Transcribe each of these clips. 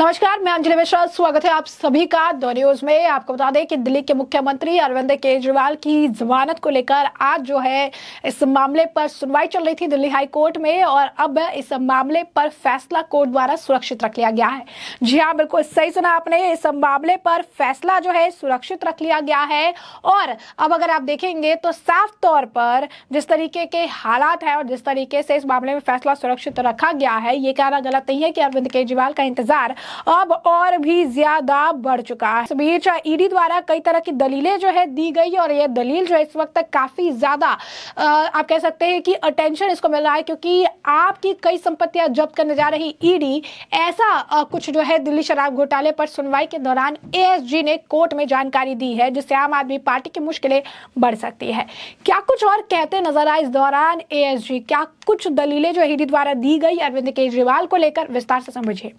नमस्कार, मैं अंजलि मिश्रा। स्वागत है आप सभी का द न्यूज में। आपको बता दें कि दिल्ली के मुख्यमंत्री अरविंद केजरीवाल की जमानत को लेकर आज जो है इस मामले पर सुनवाई चल रही थी दिल्ली हाई कोर्ट में, और अब इस मामले पर फैसला कोर्ट द्वारा सुरक्षित रख लिया गया है। जी हाँ, बिल्कुल सही सुना आपने, इस मामले पर फैसला जो है सुरक्षित रख लिया गया है। और अब अगर आप देखेंगे तो साफ तौर पर जिस तरीके के हालात है और जिस तरीके से इस मामले में फैसला सुरक्षित रखा गया है, ये कहना गलत नहीं है कि अरविंद केजरीवाल का इंतजार अब और भी ज्यादा बढ़ चुका है। इस बीच ईडी द्वारा कई तरह की दलीलें जो है दी गई, और ये दलील जो है इस वक्त तक काफी ज्यादा आप कह सकते हैं कि अटेंशन इसको मिल रहा है, क्योंकि आपकी कई संपत्तियां जब्त करने जा रही ईडी, ऐसा कुछ जो है दिल्ली शराब घोटाले पर सुनवाई के दौरान एएसजी ने कोर्ट में जानकारी दी है, जिससे आम आदमी पार्टी की मुश्किलें बढ़ सकती है। क्या कुछ और कहते नजर आए इस दौरान एएसजी, क्या कुछ दलीलें जो ईडी द्वारा दी गई अरविंद केजरीवाल को लेकर, विस्तार से समझिए।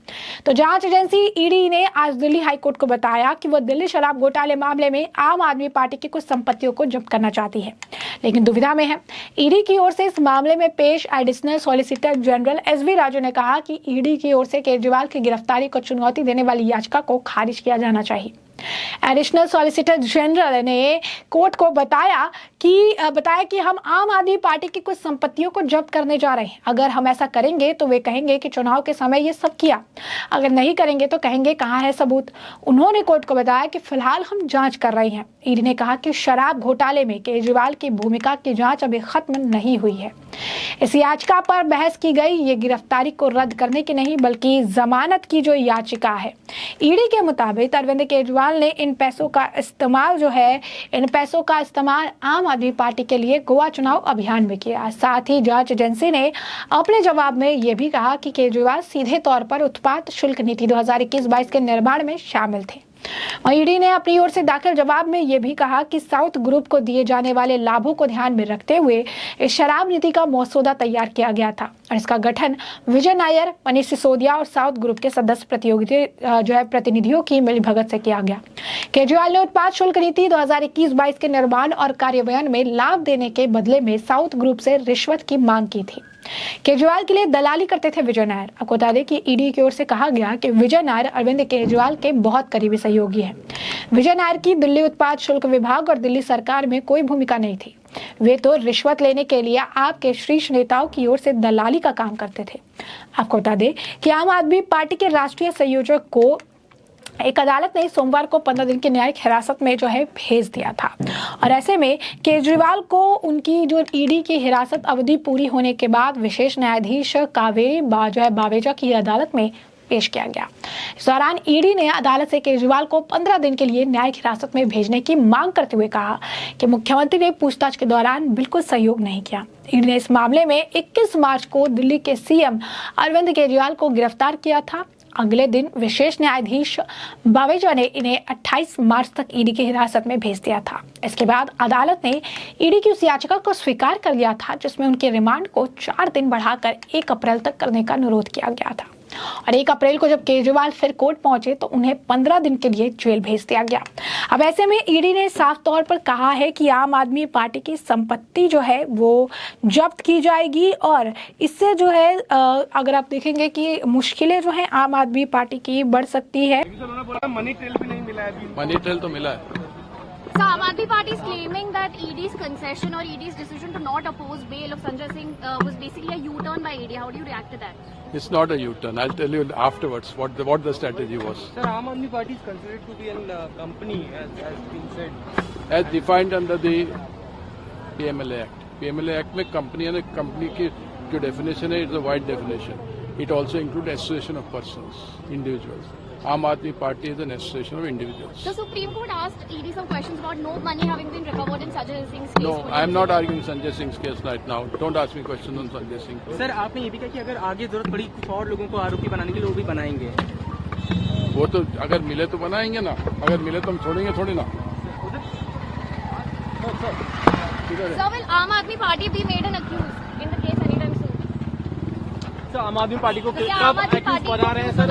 तो जांच एजेंसी ईडी ने आज दिल्ली हाईकोर्ट को बताया कि वो दिल्ली शराब घोटाले मामले में आम आदमी पार्टी की कुछ संपत्तियों को जब्त करना चाहती है, लेकिन दुविधा में है। ईडी की ओर से इस मामले में पेश additional solicitor general SV Raju ने कहा कि ईडी की ओर से केजरीवाल की गिरफ्तारी को चुनौती देने वाली याचिका को खारिज किया जाना चाहिए। एडिशनल सॉलिसिटर जनरल ने कोर्ट को बताया कि हम आम आदमी पार्टी की कुछ संपत्तियों को जब्त करने जा रहे हैं। अगर हम ऐसा करेंगे तो वे कहेंगे कि चुनाव के समय ये सब किया, अगर नहीं करेंगे तो कहेंगे कहाँ है सबूत। उन्होंने कोर्ट को बताया कि फिलहाल हम जांच कर रहे हैं। ईडी ने कहा कि शराब घोटाले में केजरीवाल की भूमिका की जांच अभी खत्म नहीं हुई है। इस याचिका पर बहस की गई, ये गिरफ्तारी को रद्द करने की नहीं बल्कि जमानत की जो याचिका है। ईडी के मुताबिक अरविंद केजरीवाल ने इन पैसों का इस्तेमाल आम आदमी पार्टी के लिए गोवा चुनाव अभियान में किया। साथ ही जांच एजेंसी ने अपने जवाब में यह भी कहा कि केजरीवाल सीधे तौर पर उत्पाद शुल्क नीति 2021-22 के निर्माण में शामिल थे। ईडी ने अपनी ओर से दाखिल जवाब में यह भी कहा कि साउथ ग्रुप को दिए जाने वाले लाभों को ध्यान में रखते हुए इस शराब नीति का मसौदा तैयार किया गया था, और इसका गठन विजय नायर, मनीष सिसोदिया और साउथ ग्रुप के सदस्य प्रतिनिधियों की मिलीभगत से किया गया। केजरीवाल ने उत्पाद शुल्क नीति 2021-22 के निर्माण और कार्यान्वयन में लाभ देने के बदले में साउथ ग्रुप से रिश्वत की मांग की थी। केजरीवाल के लिए दलाली करते थे विजय नायर। आपको बता दें कि ईडी की ओर से कहा गया कि विजय नायर अरविंद केजरीवाल के बहुत करीबी सहयोगी हैं। विजय नायर की दिल्ली उत्पाद शुल्क विभाग और दिल्ली सरकार में कोई भूमिका नहीं थी। वे तो रिश्वत लेने के लिए आपके शीर्ष नेताओं की ओर से दलाली का काम करते थे। आपको बता दें कि आम आदमी पार्टी के राष्ट्रीय संयोजक को एक अदालत ने सोमवार को 15 दिन की न्यायिक हिरासत में जो है भेज दिया था, और ऐसे में केजरीवाल को उनकी जो ईडी की हिरासत अवधि पूरी होने के बाद विशेष न्यायाधीश कावेरी बावेजा की अदालत में पेश किया गया। इस दौरान ईडी ने अदालत से केजरीवाल को 15 दिन के लिए न्यायिक हिरासत में भेजने की मांग करते हुए कहा कि मुख्यमंत्री ने पूछताछ के दौरान बिल्कुल सहयोग नहीं किया। ईडी ने इस मामले में 21 मार्च को दिल्ली के सीएम अरविंद केजरीवाल को गिरफ्तार किया था। अगले दिन विशेष न्यायाधीश बावेजा ने इन्हें 28 मार्च तक ईडी की हिरासत में भेज दिया था। इसके बाद अदालत ने ईडी की उस याचिका को स्वीकार कर लिया था जिसमें उनके रिमांड को 4 दिन बढ़ाकर 1 अप्रैल तक करने का अनुरोध किया गया था, और 1 अप्रैल को जब केजरीवाल फिर कोर्ट पहुंचे तो उन्हें 15 दिन के लिए जेल भेज दिया गया। अब ऐसे में ईडी ने साफ तौर पर कहा है कि आम आदमी पार्टी की संपत्ति जो है वो जब्त की जाएगी, और इससे जो है अगर आप देखेंगे कि मुश्किलें जो है आम आदमी पार्टी की बढ़ सकती है। मनी ट्रेल भी नहीं मिला है। मनी ट्रेल तो मिला है। So, Aam Aadmi Party is claiming that ED's concession or ED's decision to not oppose bail of Sanjay Singh was basically a U-turn by ED. How do you react to that? It's not a U-turn. I'll tell you afterwards what the strategy was. Sir, Aam Aadmi Party is considered to be a company, as been said. As defined under the PMLA Act. PMLA Act में company की जो definition है, it's a wide definition. It also includes association of persons, individuals. Aam Aadmi Party is an association of individuals. The Supreme Court asked ED some questions about no money having been recovered in Sanjay Singh's case. No, I am not arguing Sanjay Singh's case right now. Don't ask me questions on Sanjay Singh. Sir, आपने ये भी कहा कि अगर आगे जरूरत पड़ी कुछ और लोगों को आरोपी बनाने के लिए वो भी बनाएंगे। वो तो अगर मिले तो बनाएंगे ना, अगर मिले तो हम छोड़ेंगे थोड़ी ना। Sir, will Aam Aadmi Party be made an accused in the case anytime soon? Sir, आम आदमी पार्टी को तो क्या कब आम आदमी एक्यूज पार्टी बना रहे हैं sir?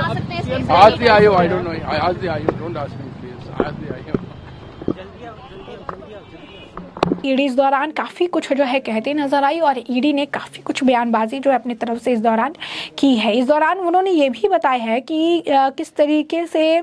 Ask the IO. I don't know. Ask the IO. Don't ask me, please. Ask the IO. जल्दी आओ, जल्दी आओ, जल्दी आओ, जल्दी आओ। ईडी इस दौरान काफ़ी कुछ जो है कहती नजर आई और ईडी ने काफ़ी कुछ बयानबाजी जो है अपनी तरफ से इस दौरान की है। इस दौरान उन्होंने ये भी बताया है कि किस तरीके से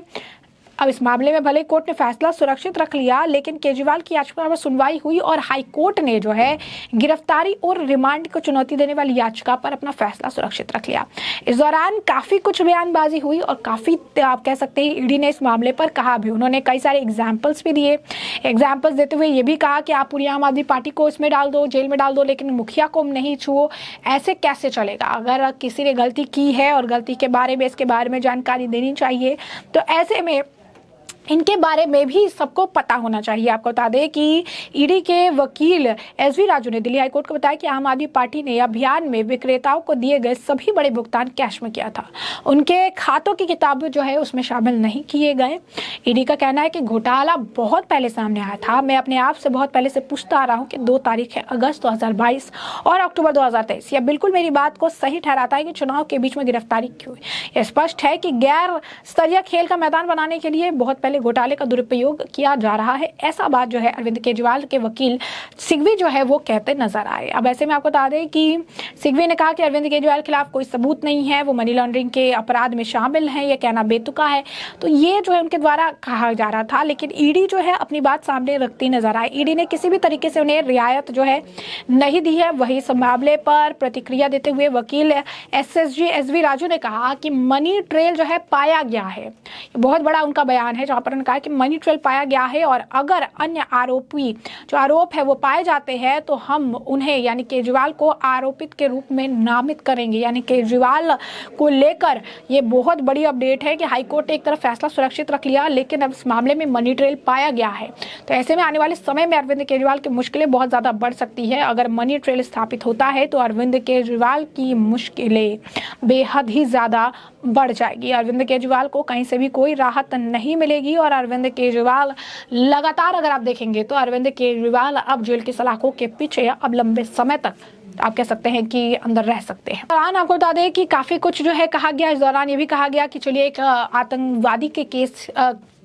अब इस मामले में भले कोर्ट ने फैसला सुरक्षित रख लिया, लेकिन केजरीवाल की याचिका पर सुनवाई हुई और हाई कोर्ट ने जो है गिरफ्तारी और रिमांड को चुनौती देने वाली याचिका पर अपना फैसला सुरक्षित रख लिया। इस दौरान काफ़ी कुछ बयानबाजी हुई और काफ़ी आप कह सकते हैं ईडी ने इस मामले पर कहा भी। उन्होंने कई सारे एग्जाम्पल्स भी दिए। एग्जाम्पल्स देते हुए ये भी कहा कि आप पूरी आम आदमी पार्टी को इसमें डाल दो, जेल में डाल दो, लेकिन मुखिया को नहीं छुओ, ऐसे कैसे चलेगा? अगर किसी ने गलती की है और गलती के बारे में इसके बारे में जानकारी देनी चाहिए, तो ऐसे में इनके बारे में भी सबको पता होना चाहिए। आपको बता दें कि ईडी के वकील एसवी राजू ने दिल्ली हाईकोर्ट को बताया कि आम आदमी पार्टी ने अभियान में विक्रेताओं को दिए गए सभी बड़े भुगतान कैश में किया था। उनके खातों की किताबें जो है उसमें शामिल नहीं किए गए। ईडी का कहना है कि घोटाला बहुत पहले सामने आया था। मैं अपने आप से बहुत पहले से पूछता आ रहा हूँ कि 2 तारीख है अगस्त 2022 और अक्टूबर 2023। यह बिल्कुल मेरी बात को सही ठहराता है कि चुनाव के बीच में गिरफ्तारी क्यों। यह स्पष्ट है कि गैर स्तरीय खेल का मैदान बनाने के लिए बहुत पहले घोटाले का दुरुपयोग किया जा रहा है। ऐसा बात जो है अरविंद केजरीवाल के वकील सिंघवी जो है वो कहते नजर आए। अब ऐसे में आपको बता दें कि सिंघवी ने कहा कि अरविंद केजरीवाल के खिलाफ कोई सबूत नहीं है, वो मनी लॉन्ड्रिंग के अपराध में शामिल है, यह कहना बेतुका है। तो ये जो है उनके द्वारा कहा जा रहा था, लेकिन ईडी जो है अपनी बात सामने रखती नजर आई। ईडी ने किसी भी तरीके से उन्हें रियायत जो है नहीं दी है। वही इस मामले पर प्रतिक्रिया देते हुए वकील एसएसजी एसवी राजू ने कहा कि मनी ट्रेल जो है पाया गया है। बहुत बड़ा उनका बयान है जहां पर उन्होंने कहा कि मनी ट्रेल पाया गया है और अगर अन्य आरोपी जो आरोप है वो पाए जाते हैं तो हम उन्हें यानी केजरीवाल को आरोपित के रूप में नामित करेंगे। यानी केजरीवाल को लेकर ये बहुत बड़ी अपडेट है कि हाईकोर्ट ने एक तरफ फैसला सुरक्षित रख लिया, लेकिन अब इस मामले में मनी ट्रेल पाया गया है। तो ऐसे में आने वाले समय में अरविंद केजरीवाल की मुश्किलें बहुत ज्यादा बढ़ सकती है। अगर मनी ट्रेल स्थापित होता है तो अरविंद केजरीवाल की मुश्किलें बेहद ही ज्यादा बढ़ जाएगी। अरविंद केजरीवाल को कहीं से भी कोई राहत नहीं मिलेगी और अरविंद केजरीवाल लगातार अगर आप देखेंगे तो अरविंद केजरीवाल अब जेल की सलाखों के पीछे अब लंबे समय तक आप कह सकते हैं कि अंदर रह सकते हैं। दौरान आपको बता दें कि काफी कुछ जो है कहा गया। इस दौरान ये भी कहा गया कि चलिए एक आतंकवादी के केस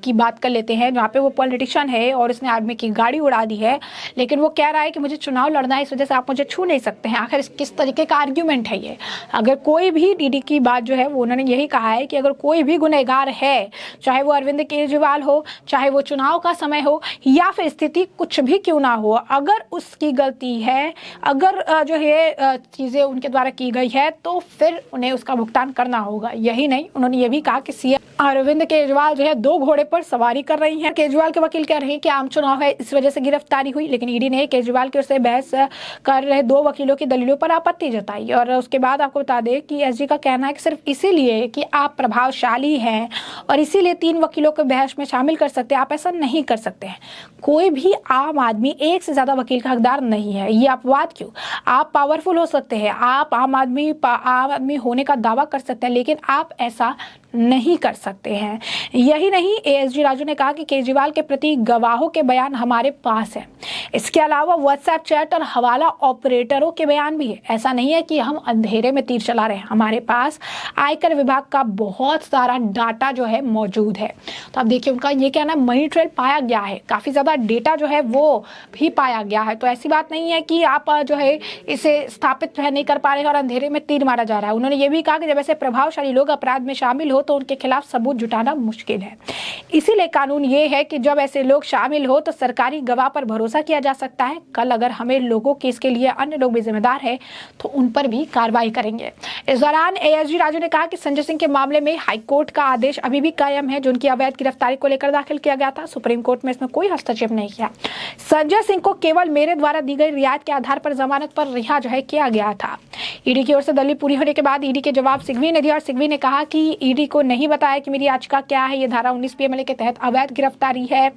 की बात कर लेते हैं जहाँ पे वो पॉलिटिशियन है और इसने आदमी की गाड़ी उड़ा दी है, लेकिन वो कह रहा है कि मुझे चुनाव लड़ना है, इस वजह से आप मुझे छू नहीं सकते हैं। आखिर किस तरीके का आर्ग्यूमेंट है ये? अगर कोई भी ईडी की बात जो है वो उन्होंने यही कहा है कि अगर कोई भी गुनहगार है, चाहे वो अरविंद केजरीवाल हो, चाहे वो चुनाव का समय हो या फिर स्थिति कुछ भी क्यों ना हो, अगर उसकी गलती है, अगर जो है चीजें उनके द्वारा की गई है तो फिर उन्हें उसका भुगतान करना होगा। यही नहीं, उन्होंने ये भी कहा कि सीएम अरविंद केजरीवाल जो है 2 घोड़े पर सवारी कर रही हैं। केजरीवाल के वकील कह रहे हैं कि आम चुनाव है इस वजह से गिरफ्तारी हुई, लेकिन ईडी ने केजरीवाल की ओर से बहस कर रहे 2 वकीलों की दलीलों पर आपत्ति जताई। और उसके बाद आपको बता दें कि एसजी का कहना है कि सिर्फ इसीलिए कि आप प्रभावशाली हैं और इसीलिए 3 वकीलों को बहस में शामिल कर सकते हैं, आप ऐसा नहीं कर सकते हैं। कोई भी आम आदमी एक से ज्यादा वकील का हकदार नहीं है। ये अपवाद क्यों? आप पावरफुल हो सकते हैं, आप आम आदमी होने का दावा कर सकते हैं, लेकिन आप ऐसा नहीं कर सकते हैं। यही नहीं, एएसजी राजू ने कहा कि केजरीवाल के प्रति गवाहों के बयान हमारे पास है। इसके अलावा व्हाट्सएप चैट और हवाला ऑपरेटरों के बयान भी है। ऐसा नहीं है कि हम अंधेरे में तीर चला रहे हैं, हमारे पास आयकर विभाग का बहुत सारा डाटा जो है मौजूद है। तो अब देखिए उनका ये कहना, मनी ट्रेल पाया गया है, काफी ज्यादा डेटा जो है वो भी पाया गया है। तो ऐसी बात नहीं है कि आप जो है इसे स्थापित नहीं कर पा रहे हैं और अंधेरे में तीर मारा जा रहा है। उन्होंने ये भी कहा कि जब ऐसे प्रभावशाली लोग अपराध में शामिल हो तो उनके खिलाफ सबूत जुटाना मुश्किल है। इसीलिए कानून ये है कि जब ऐसे लोग शामिल हो तो सरकारी गवाह पर भरोसा किया जा सकता है। कल अगर हमें लोगों के इसके लिए अन्य लोग भी जिम्मेदार है तो उन पर भी कार्रवाई करेंगे। इस दौरान एएसजी राजू ने कहा कि संजय सिंह के मामले में हाईकोर्ट का आदेश अभी भी कायम है जो उनकी अवैध गिरफ्तारी को लेकर दाखिल किया गया था। सुप्रीम कोर्ट में इसमें कोई हस्तक्षेप नहीं किया। संजय सिंह को केवल मेरे द्वारा दी गई रियायत के आधार पर जमानत पर रिहा जो है किया गया था। ईडी की ओर से दलील पूरी होने के बाद ईडी के जवाब सिंघवी ने दिया और सिंघवी ने कहा कि ईडी को नहीं बताया कि मेरी याचिका क्या है, ये धारा 19 पीएमएलए के तहत अवैध गिरफ्तारी है।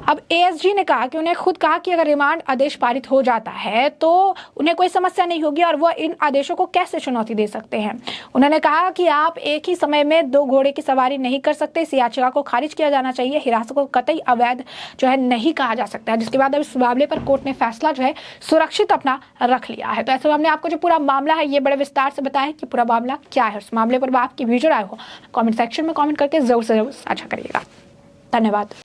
अब एएसजी ने कहा कि उन्हें खुद कहा कि अगर रिमांड आदेश पारित हो जाता है तो उन्हें कोई समस्या नहीं होगी और वह इन आदेशों को कैसे चुनौती दे सकते हैं। उन्होंने कहा कि आप एक ही समय में 2 घोड़े की सवारी नहीं कर सकते, इस याचिका को खारिज किया जाना चाहिए। हिरासत को कतई अवैध जो है नहीं कहा जा सकता है। जिसके बाद अब इस मामले पर कोर्ट ने फैसला जो है सुरक्षित अपना रख लिया है। तो ऐसे में हमने आपको जो पूरा मामला है ये बड़े विस्तार से बताया कि पूरा मामला क्या है। उस मामले पर आपकी वीडियो राय हो कमेंट सेक्शन में कमेंट करके जरूर से जरूर साझा करिएगा। धन्यवाद।